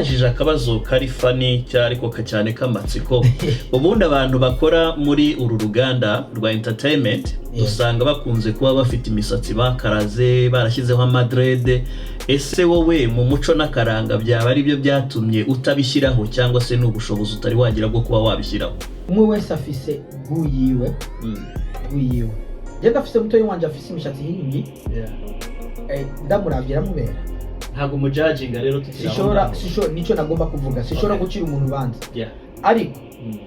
nabajije akabazo kari fani cyariko cyane kamatsiko ubundi abantu bakora muri uru ruganda rwa entertainment usanga bakunze kuba bafite imisatsi bakaraze barashyizeho amadrede ese wowe mu muco nakaranga byaba ari byo byatumye utabishyiraho cyangwa se n'ubushobozi utari wagira bwo kuba wabishyiraho umwe wese afise guyiwe Jenda afise muto wanje afise imishatsi hingi ndamuravye ramubera ntago mujudginga rero tukira sishora nico nagomba kuvuga sishora gucira umuntu banza ariko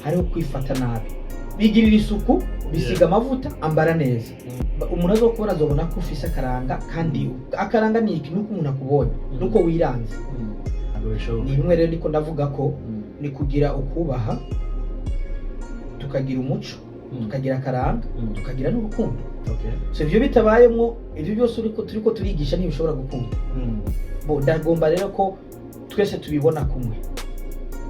hariho kwifata nabi bigirira isuku bisiga amavuta ambara neza umuntu azokubona azobona ko ufise akaranga kandi akaranga ni iki nuko umuntu akubonye nuko wiranze ni bimwe rero niko ndavuga ko ni kugira ukubaha tukagira umuco tukagira akaranga tukagira n'urukundo so ivyo bitabayemwo ivyo byose turiko turigisha ntibishobora gukunda bo ndagomba rero ko twese tubibona kumwe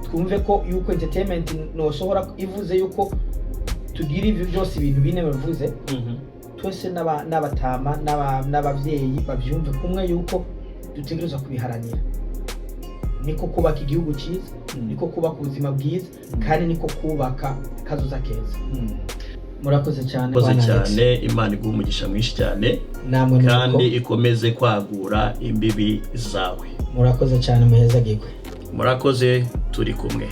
twumve ko yuko entertainment no sohora ivuze yuko tugira ivyo byose ibintu bine bavuze twese n'abatama n'abavyeyi bavyumve kumwe yuko dutegerezwa kubiharanira niko kubaka igihugu cyiza niko kubaka ubuzima bwiza kandi niko kubaka kazoza keza murakoze cyane Imana iguha umugisha mwinshi cyane kandi ikomeze kwagura imbibi zawe murakoze cyane muheza gigwe murakoze turi kumwe